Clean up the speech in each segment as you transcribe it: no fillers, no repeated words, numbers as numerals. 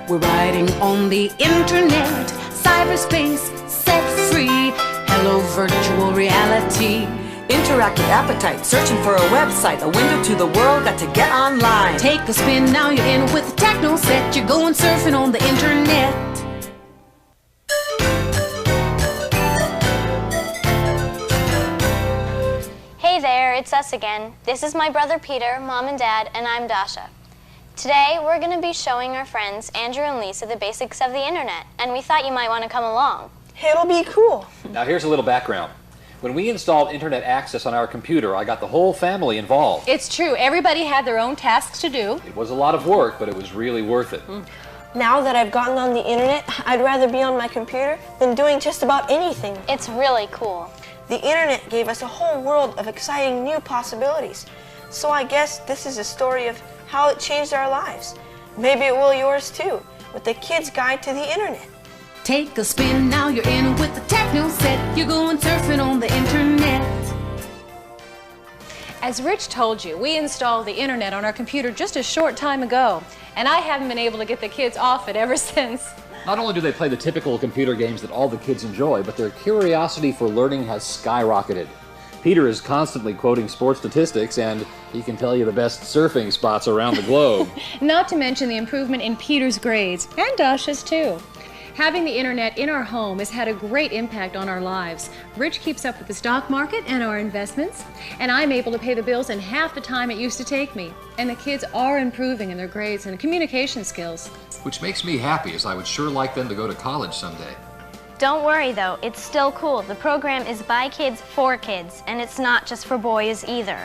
We're riding on the internet, cyberspace set free. Hello, virtual reality. Interactive appetite, searching for a website, a window to the world, got to get online. Take a spin, now you're in with the techno set. You're going surfing on the internet. Hey there, it's us again. This is my brother Peter, Mom and Dad, and I'm Dasha. Today, we're going to be showing our friends Andrew and Lisa the basics of the internet, and we thought you might want to come along. It'll be cool. Now here's a little background. When we installed internet access on our computer, I got the whole family involved. It's true. Everybody had their own tasks to do. It was a lot of work, but it was really worth it. Now that I've gotten on the internet, I'd rather be on my computer than doing just about anything. It's really cool. The internet gave us a whole world of exciting new possibilities. So I guess this is a story of how it changed our lives. Maybe it will yours too, with the Kid's Guide to the Internet. Take a spin, now you're in with the techno set. You're going surfing on the internet. As Rich told you, we installed the internet on our computer just a short time ago, and I haven't been able to get the kids off it ever since. Not only do they play the typical computer games that all the kids enjoy, but their curiosity for learning has skyrocketed. Peter is constantly quoting sports statistics, and he can tell you the best surfing spots around the globe. Not to mention the improvement in Peter's grades, and Dasha's too. Having the internet in our home has had a great impact on our lives. Rich keeps up with the stock market and our investments, and I'm able to pay the bills in half the time it used to take me. And the kids are improving in their grades and communication skills. Which makes me happy, as I would sure like them to go to college someday. Don't worry though, it's still cool. The program is by kids for kids, and it's not just for boys either.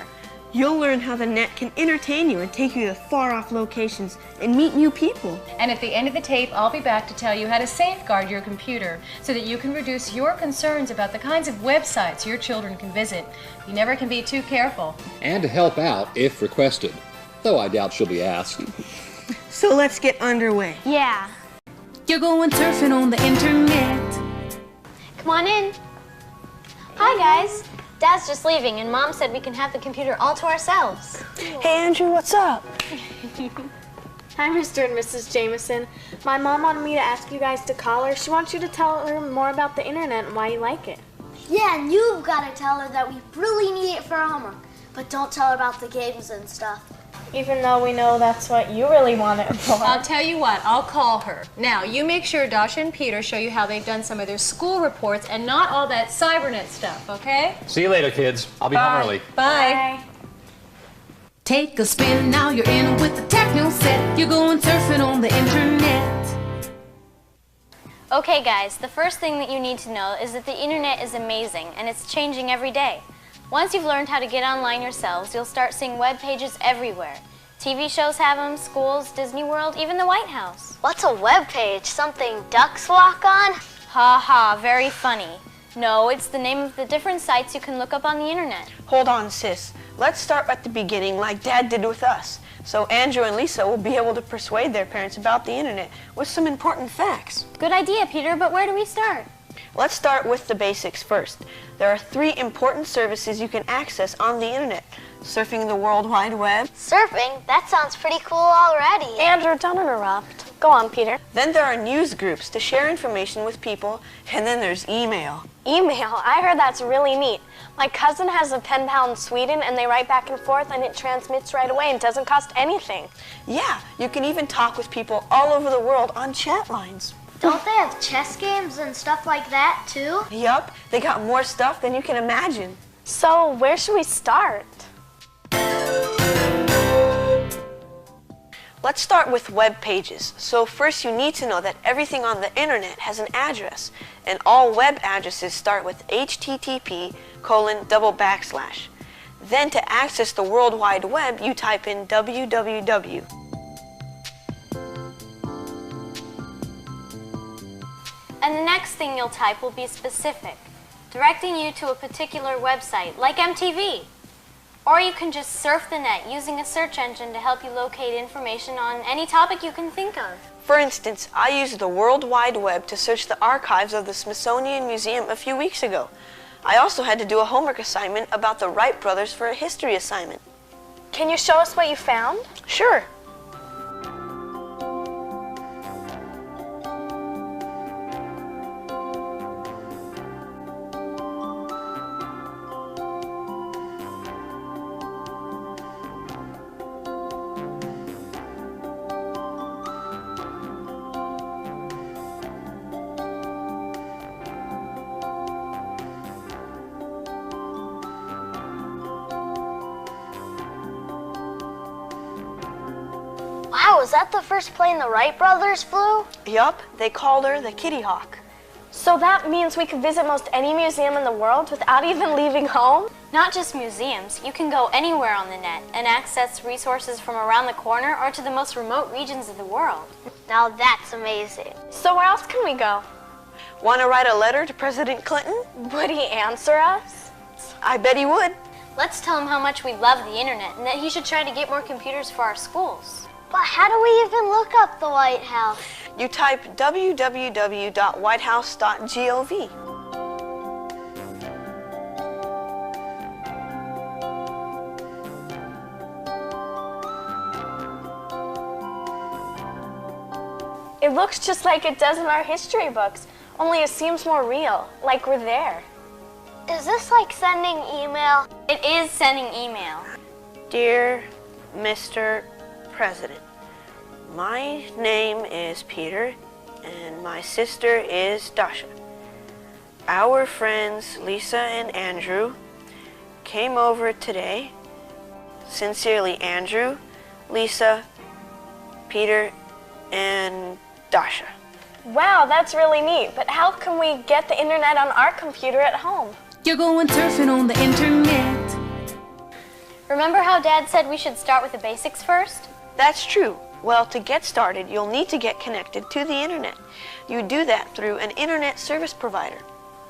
You'll learn how the net can entertain you and take you to far-off locations and meet new people. And at the end of the tape, I'll be back to tell you how to safeguard your computer so that you can reduce your concerns about the kinds of websites your children can visit. You never can be too careful. And to help out if requested, though I doubt she'll be asked. So let's get underway. Yeah. You're going surfing on the internet. Come on in. Hi guys. Dad's just leaving, and Mom said we can have the computer all to ourselves. Hey Andrew, what's up? Hi, Mr. and Mrs. Jamison. My mom wanted me to ask you guys to call her. She wants you to tell her more about the internet and why you like it. Yeah, and you've got to tell her that we really need it for our homework. But don't tell her about the games and stuff. Even though we know that's what you really want it for. I'll tell you what, I'll call her. Now, you make sure Dasha and Peter show you how they've done some of their school reports and not all that cybernet stuff, okay? See you later, kids. I'll be home early. Bye. Take a spin, now you're in with the techno set. You're going surfing on the internet. Okay guys, the first thing that you need to know is that the internet is amazing, and it's changing every day. Once you've learned how to get online yourselves, you'll start seeing web pages everywhere. TV shows have them, schools, Disney World, even the White House. What's a web page? Something ducks walk on? Ha ha, very funny. No, it's the name of the different sites you can look up on the internet. Hold on, sis. Let's start at the beginning like Dad did with us. So Andrew and Lisa will be able to persuade their parents about the internet with some important facts. Good idea, Peter, but where do we start? Let's start with the basics first. There are 3 important services you can access on the internet. Surfing the World Wide Web. Surfing? That sounds pretty cool already. Andrew, don't interrupt. Go on, Peter. Then there are news groups to share information with people. And then there's email. Email? I heard that's really neat. My cousin has a pen pal in Sweden, and they write back and forth, and it transmits right away and doesn't cost anything. Yeah, you can even talk with people all over the world on chat lines. Don't they have chess games and stuff like that too? Yup, they got more stuff than you can imagine. So where should we start? Let's start with web pages. So first you need to know that everything on the internet has an address, and all web addresses start with http://. Then to access the World Wide Web, you type in www. And the next thing you'll type will be specific, directing you to a particular website, like MTV. Or you can just surf the net using a search engine to help you locate information on any topic you can think of. For instance, I used the World Wide Web to search the archives of the Smithsonian Museum a few weeks ago. I also had to do a homework assignment about the Wright brothers for a history assignment. Can you show us what you found? Sure. is that the first plane the Wright brothers flew? Yup, they called her the Kitty Hawk. So that means we can visit most any museum in the world without even leaving home? Not just museums, you can go anywhere on the net and access resources from around the corner or to the most remote regions of the world. Now that's amazing. So where else can we go? Want to write a letter to President Clinton? Would he answer us? I bet he would. Let's tell him how much we love the internet and that he should try to get more computers for our schools. But how do we even look up the White House? You type www.whitehouse.gov. It looks just like it does in our history books, only it seems more real, like we're there. Is this like sending email? It is sending email. Dear Mr. President, my name is Peter and my sister is Dasha. Our friends Lisa and Andrew came over today. Sincerely, Andrew, Lisa, Peter, and Dasha. Wow, that's really neat, but how can we get the internet on our computer at home? You're going surfing on the internet. Remember how Dad said we should start with the basics first? That's true. Well, to get started, you'll need to get connected to the internet. You do that through an internet service provider.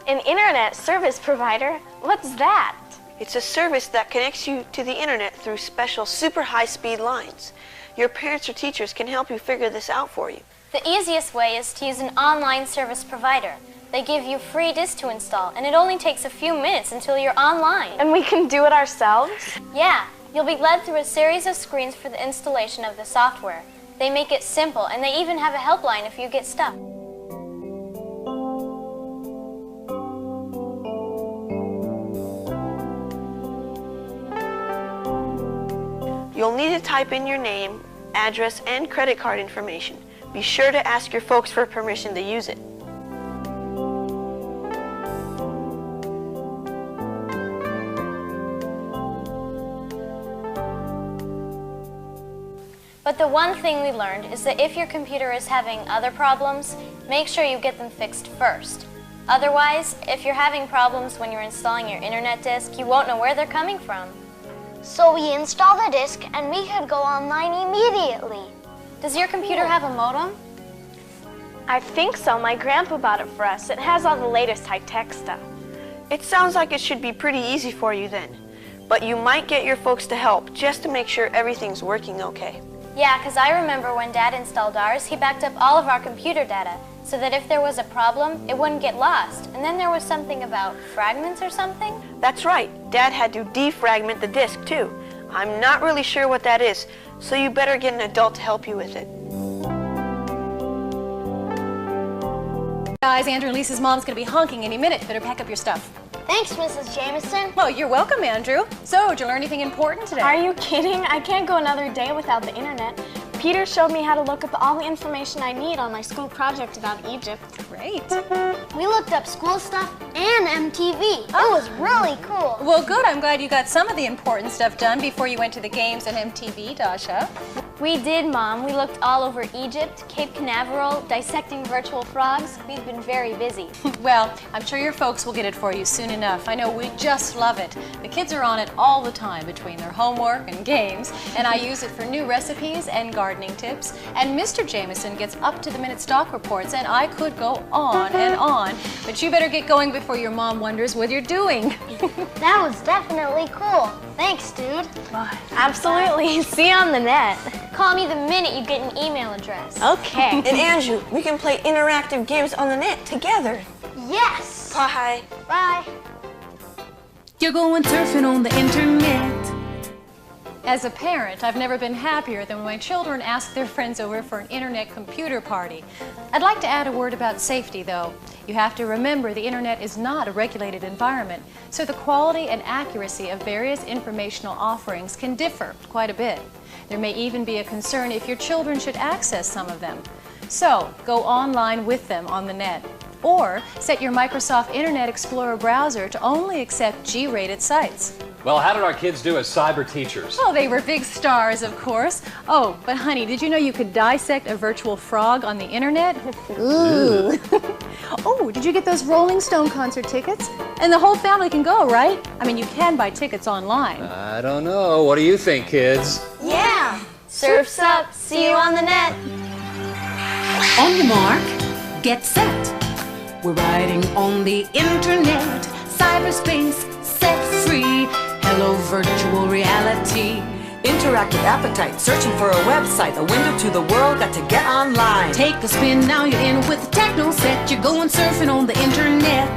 An internet service provider? What's that? It's a service that connects you to the internet through special super high-speed lines. Your parents or teachers can help you figure this out for you. The easiest way is to use an online service provider. They give you free disks to install, and it only takes a few minutes until you're online. And we can do it ourselves? Yeah, you'll be led through a series of screens for the installation of the software. They make it simple, and they even have a helpline if you get stuck. You'll need to type in your name, address, and credit card information. Be sure to ask your folks for permission to use it. But the one thing we learned is that if your computer is having other problems, make sure you get them fixed first. Otherwise, if you're having problems when you're installing your internet disk, you won't know where they're coming from. So we install the disk and we could go online immediately. Does your computer have a modem? I think so. My grandpa bought it for us. It has all the latest high-tech stuff. It sounds like it should be pretty easy for you then. But you might get your folks to help just to make sure everything's working okay. Yeah, because I remember when Dad installed ours, he backed up all of our computer data so that if there was a problem, it wouldn't get lost. And then there was something about fragments or something? That's right. Dad had to defragment the disk too. I'm not really sure what that is, so you better get an adult to help you with it. Guys, Andrew and Lisa's mom's gonna be honking any minute. Better pack up your stuff. Thanks, Mrs. Jamison. Well, you're welcome, Andrew. So, did you learn anything important today? Are you kidding? I can't go another day without the internet. Peter showed me how to look up all the information I need on my school project about Egypt. Great. We looked up school stuff and MTV. It was really cool. Well, good. I'm glad you got some of the important stuff done before you went to the games and MTV, Dasha. We did, Mom. We looked all over Egypt, Cape Canaveral, dissecting virtual frogs. We've been very busy. Well, I'm sure your folks will get it for you soon enough. I know we just love it. The kids are on it all the time between their homework and games, and I use it for new recipes and gardening tips. And Mr. Jamison gets up-to-the-minute stock reports, and I could go on and on. But you better get going before your mom wonders what you're doing. That was definitely cool. Thanks, dude. Absolutely. See you on the net. Call me the minute you get an email address. Okay. And Andrew, we can play interactive games on the net together. Yes. Bye. Bye. You're going surfing on the internet. As a parent, I've never been happier than when my children ask their friends over for an internet computer party. I'd like to add a word about safety, though. You have to remember the internet is not a regulated environment, so the quality and accuracy of various informational offerings can differ quite a bit. There may even be a concern if your children should access some of them. So, go online with them on the net. Or set your Microsoft Internet Explorer browser to only accept G-rated sites. Well, how did our kids do as cyber teachers? Oh, they were big stars, of course. Oh, but honey, did you know you could dissect a virtual frog on the internet? Ooh. Oh, did you get those Rolling Stone concert tickets? And the whole family can go, right? I mean, you can buy tickets online. I don't know. What do you think, kids? Yeah. Surf's up. See you on the net. On your mark, get set. We're riding on the internet. Cyberspace set free. Hello, virtual reality. Interactive appetite, searching for a website, a window to the world, got to get online. Take a spin, now you're in with the techno set. You're going surfing on the internet.